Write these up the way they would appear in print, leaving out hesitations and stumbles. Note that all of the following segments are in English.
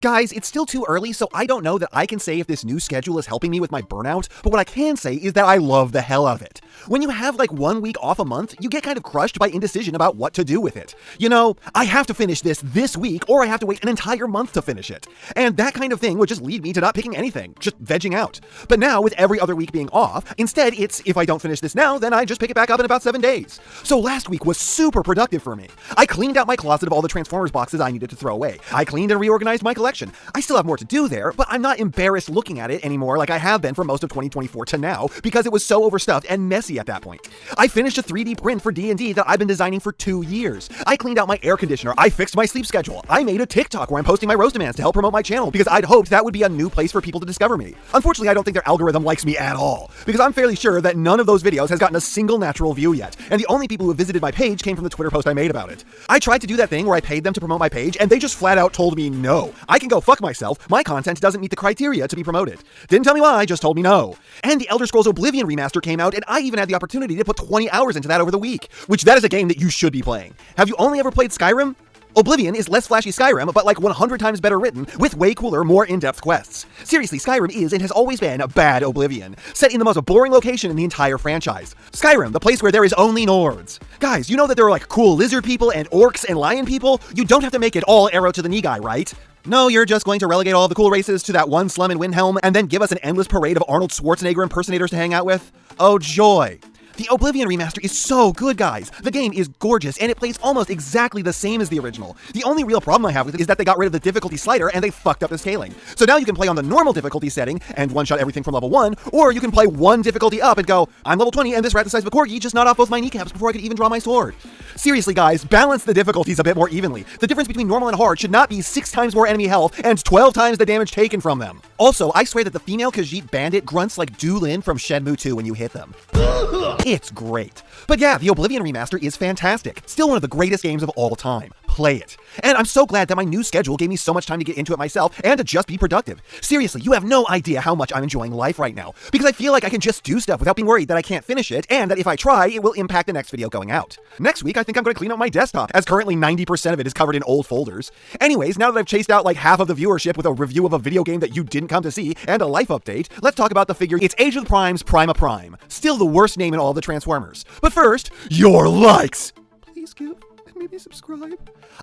Guys, it's still too early, so I don't know that I can say if this new schedule is helping me with my burnout, but what I can say is that I love the hell out of it. When you have like 1 week off a month, you get kind of crushed by indecision about what to do with it. You know, I have to finish this week, or I have to wait an entire month to finish it. And that kind of thing would just lead me to not picking anything, just vegging out. But now, with every other week being off, instead it's, if I don't finish this now, then I just pick it back up in about 7 days. So last week was super productive for me. I cleaned out my closet of all the Transformers boxes I needed to throw away. I cleaned and reorganized my collection. I still have more to do there, but I'm not embarrassed looking at it anymore like I have been for most of 2024 to now, because it was so overstuffed and messy at that point. I finished a 3D print for D&D that I've been designing for 2 years. I cleaned out my air conditioner. I fixed my sleep schedule. I made a TikTok where I'm posting my roast demands to help promote my channel because I'd hoped that would be a new place for people to discover me. Unfortunately, I don't think their algorithm likes me at all, because I'm fairly sure that none of those videos has gotten a single natural view yet, and the only people who have visited my page came from the Twitter post I made about it. I tried to do that thing where I paid them to promote my page, and they just flat out told me no. I can go fuck myself. My content doesn't meet the criteria to be promoted. Didn't tell me why, just told me no. And the Elder Scrolls Oblivion remaster came out, and I even had the opportunity to put 20 hours into that over the week, which that is a game that you should be playing. Have you only ever played Skyrim? Oblivion is less flashy Skyrim, but like 100 times better written, with way cooler, more in-depth quests. Seriously, Skyrim is and has always been a bad Oblivion, set in the most boring location in the entire franchise. Skyrim, the place where there is only Nords. Guys, you know that there are like cool lizard people and orcs and lion people? You don't have to make it all arrow to the knee guy, right? No, you're just going to relegate all of the cool races to that one slum in Windhelm and then give us an endless parade of Arnold Schwarzenegger impersonators to hang out with? Oh joy. The Oblivion remaster is so good, guys. The game is gorgeous, and it plays almost exactly the same as the original. The only real problem I have with it is that they got rid of the difficulty slider and they fucked up the scaling. So now you can play on the normal difficulty setting and one-shot everything from level 1, or you can play one difficulty up and go, I'm level 20 and this rat the size of a corgi just gnawed off both my kneecaps before I could even draw my sword. Seriously, guys, balance the difficulties a bit more evenly. The difference between normal and hard should not be 6 times more enemy health and 12 times the damage taken from them. Also, I swear that the female Khajiit bandit grunts like Doolin from Shenmue 2 when you hit them. It's great. But yeah, the Oblivion remaster is fantastic. Still one of the greatest games of all time. Play it. And I'm so glad that my new schedule gave me so much time to get into it myself and to just be productive. Seriously, you have no idea how much I'm enjoying life right now, because I feel like I can just do stuff without being worried that I can't finish it, and that if I try, it will impact the next video going out. Next week, I think I'm going to clean up my desktop, as currently 90% of it is covered in old folders. Anyways, now that I've chased out like half of the viewership with a review of a video game that you didn't come to see, and a life update, let's talk about the figure It's Age of the Prime's Prima Prime. Still the worst name in all of the Transformers. But first, your likes! Please give and maybe subscribe.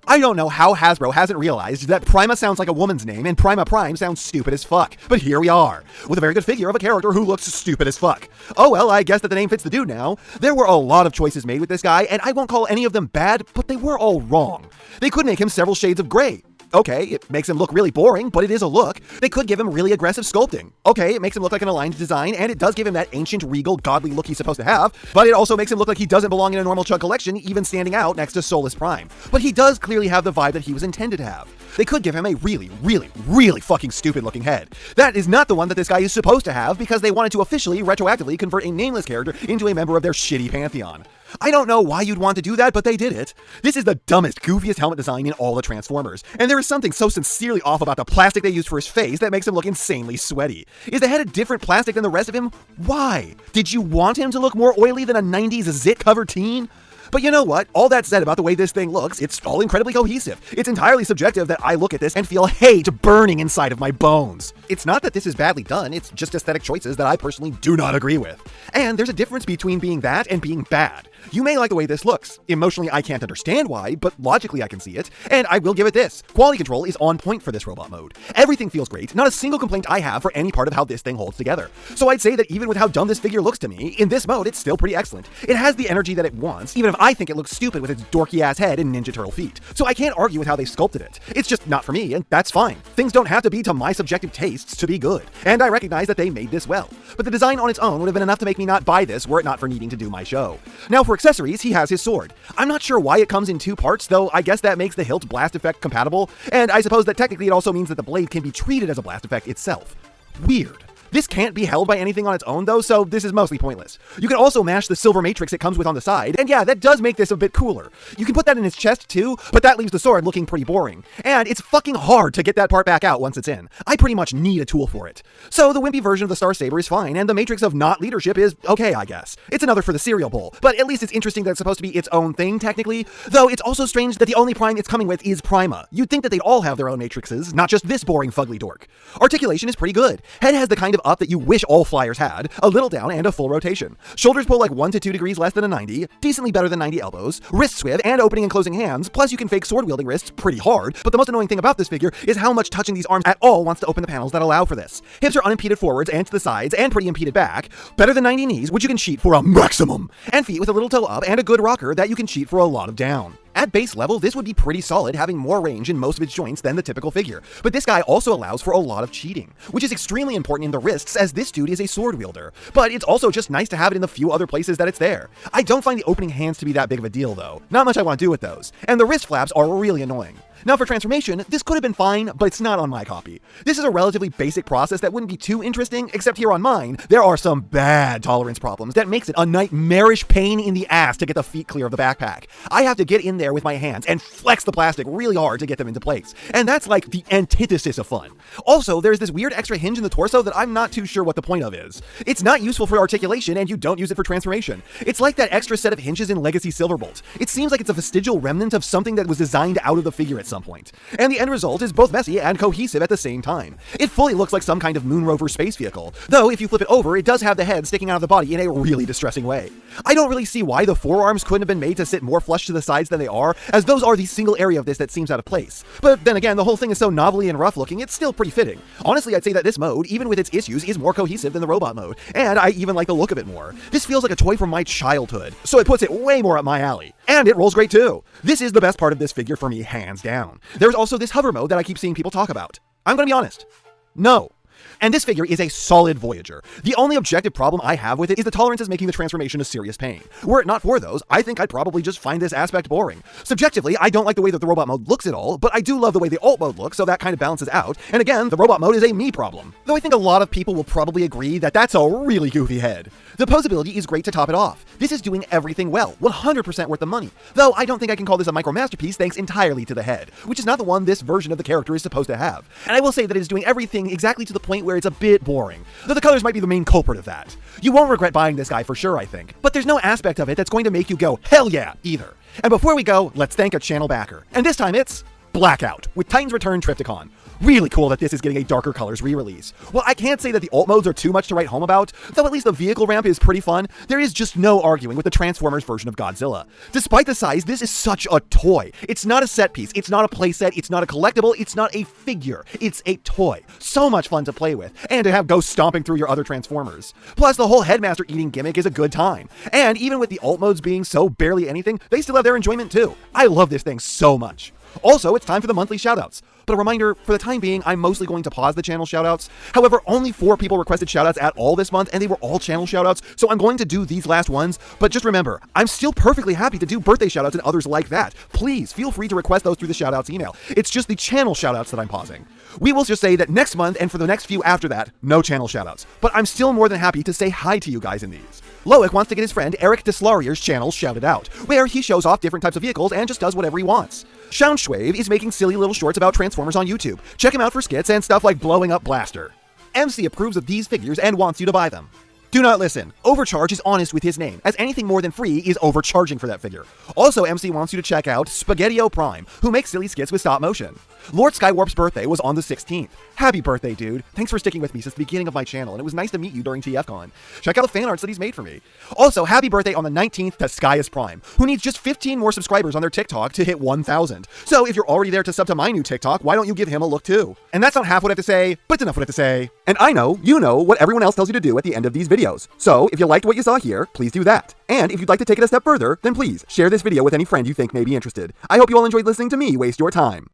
I don't know how Hasbro hasn't realized that Prima sounds like a woman's name and Prima Prime sounds stupid as fuck. But here we are, with a very good figure of a character who looks stupid as fuck. Oh well, I guess that the name fits the dude now. There were a lot of choices made with this guy, and I won't call any of them bad, but they were all wrong. They could make him several shades of gray. Okay, it makes him look really boring, but it is a look. They could give him really aggressive sculpting. Okay, it makes him look like an aligned design, and it does give him that ancient, regal, godly look he's supposed to have, but it also makes him look like he doesn't belong in a normal Chug collection, even standing out next to Solus Prime. But he does clearly have the vibe that he was intended to have. They could give him a really, really, really fucking stupid looking head. That is not the one that this guy is supposed to have, because they wanted to officially, retroactively convert a nameless character into a member of their shitty pantheon. I don't know why you'd want to do that, but they did it. This is the dumbest, goofiest helmet design in all the Transformers, and there is something so sincerely off about the plastic they used for his face that makes him look insanely sweaty. Is the head a different plastic than the rest of him? Why? Did you want him to look more oily than a 90s zit-covered teen? But you know what? All that said about the way this thing looks, it's all incredibly cohesive. It's entirely subjective that I look at this and feel hate burning inside of my bones. It's not that this is badly done, it's just aesthetic choices that I personally do not agree with. And there's a difference between being that and being bad. You may like the way this looks. Emotionally, I can't understand why, but logically I can see it. And I will give it this. Quality control is on point for this robot mode. Everything feels great. Not a single complaint I have for any part of how this thing holds together. So I'd say that even with how dumb this figure looks to me, in this mode, it's still pretty excellent. It has the energy that it wants, even if I think it looks stupid with its dorky ass head and Ninja Turtle feet. So I can't argue with how they sculpted it. It's just not for me, and that's fine. Things don't have to be to my subjective tastes to be good. And I recognize that they made this well. But the design on its own would have been enough to make me not buy this were it not for needing to do my show. Now for accessories, he has his sword. I'm not sure why it comes in 2 parts, though I guess that makes the hilt blast effect compatible, and I suppose that technically it also means that the blade can be treated as a blast effect itself. Weird. This can't be held by anything on its own though, so this is mostly pointless. You can also mash the silver matrix it comes with on the side, and yeah, that does make this a bit cooler. You can put that in its chest too, but that leaves the sword looking pretty boring. And it's fucking hard to get that part back out once it's in. I pretty much need a tool for it. So the wimpy version of the Star Saber is fine, and the matrix of not leadership is okay, I guess. It's another for the cereal bowl, but at least it's interesting that it's supposed to be its own thing technically, though it's also strange that the only prime it's coming with is Prima. You'd think that they'd all have their own matrices, not just this boring fugly dork. Articulation is pretty good. Head has the kind of up that you wish all flyers had, a little down and a full rotation. Shoulders pull like 1 to 2 degrees less than a 90, decently better than 90 elbows, wrist swiv and opening and closing hands, plus you can fake sword wielding wrists pretty hard, but the most annoying thing about this figure is how much touching these arms at all wants to open the panels that allow for this. Hips are unimpeded forwards and to the sides and pretty impeded back, better than 90 knees, which you can cheat for a maximum, and feet with a little toe up and a good rocker that you can cheat for a lot of down. At base level, this would be pretty solid, having more range in most of its joints than the typical figure, but this guy also allows for a lot of cheating, which is extremely important in the wrists as this dude is a sword wielder, but it's also just nice to have it in the few other places that it's there. I don't find the opening hands to be that big of a deal though, not much I want to do with those, and the wrist flaps are really annoying. Now for transformation, this could have been fine, but it's not on my copy. This is a relatively basic process that wouldn't be too interesting, except here on mine, there are some bad tolerance problems that makes it a nightmarish pain in the ass to get the feet clear of the backpack. I have to get in there with my hands and flex the plastic really hard to get them into place, and that's like the antithesis of fun. Also, there's this weird extra hinge in the torso that I'm not too sure what the point of is. It's not useful for articulation, and you don't use it for transformation. It's like that extra set of hinges in Legacy Silverbolt. It seems like it's a vestigial remnant of something that was designed out of the figure at some point. And the end result is both messy and cohesive at the same time. It fully looks like some kind of moon rover space vehicle, though if you flip it over, it does have the head sticking out of the body in a really distressing way. I don't really see why the forearms couldn't have been made to sit more flush to the sides than they are, as those are the single area of this that seems out of place. But then again, the whole thing is so novelty and rough looking, it's still pretty fitting. Honestly, I'd say that this mode, even with its issues, is more cohesive than the robot mode, and I even like the look of it more. This feels like a toy from my childhood, so it puts it way more up my alley. And it rolls great too. This is the best part of this figure for me, hands down. There's also this hover mode that I keep seeing people talk about. I'm gonna be honest. No. And this figure is a solid Voyager. The only objective problem I have with it is the tolerances making the transformation a serious pain. Were it not for those, I think I'd probably just find this aspect boring. Subjectively, I don't like the way that the robot mode looks at all, but I do love the way the alt mode looks, so that kind of balances out. And again, the robot mode is a me problem. Though I think a lot of people will probably agree that that's a really goofy head. The posability is great to top it off. This is doing everything well, 100% worth the money. Though I don't think I can call this a micro masterpiece thanks entirely to the head, which is not the one this version of the character is supposed to have. And I will say that it is doing everything exactly to the point where it's a bit boring, though the colors might be the main culprit of that. You won't regret buying this guy for sure, I think, but there's no aspect of it that's going to make you go, hell yeah, either. And before we go, let's thank a channel backer. And this time it's Blackout, with Titan's Return Triptychon. Really cool that this is getting a darker colors re-release. Well, I can't say that the alt modes are too much to write home about, though at least the vehicle ramp is pretty fun. There is just no arguing with the Transformers version of Godzilla. Despite the size, this is such a toy. It's not a set piece, it's not a playset, it's not a collectible, it's not a figure. It's a toy. So much fun to play with, and to have ghosts stomping through your other Transformers. Plus, the whole Headmaster eating gimmick is a good time. And even with the alt modes being so barely anything, they still have their enjoyment too. I love this thing so much. Also, it's time for the monthly shoutouts. But a reminder, for the time being, I'm mostly going to pause the channel shoutouts. However, only 4 people requested shoutouts at all this month, and they were all channel shoutouts, so I'm going to do these last ones. But just remember, I'm still perfectly happy to do birthday shoutouts and others like that. Please, feel free to request those through the shoutouts email. It's just the channel shoutouts that I'm pausing. We will just say that next month, and for the next few after that, no channel shoutouts. But I'm still more than happy to say hi to you guys in these. Loic wants to get his friend Emerick Deslaurier's channel shouted out, where he shows off different types of vehicles and just does whatever he wants. ShoundShwave is making silly little shorts about Transformers on YouTube. Check him out for skits and stuff like blowing up Blaster. MC approves of these figures and wants you to buy them. Do not listen. Overcharge is honest with his name, as anything more than free is overcharging for that figure. Also, MC wants you to check out Spaghettio Prime, who makes silly skits with stop motion. Lord Skywarps' birthday was on the 16th. Happy birthday, dude. Thanks for sticking with me since the beginning of my channel, and it was nice to meet you during TFCon. Check out the fan arts that he's made for me. Also, happy birthday on the 19th to Skyusprime, who needs just 15 more subscribers on their TikTok to hit 1,000. So if you're already there to sub to my new TikTok, why don't you give him a look too? And that's not half what I have to say, but it's enough what I have to say. And I know, you know, what everyone else tells you to do at the end of these videos. So if you liked what you saw here, please do that. And if you'd like to take it a step further, then please share this video with any friend you think may be interested. I hope you all enjoyed listening to me waste your time.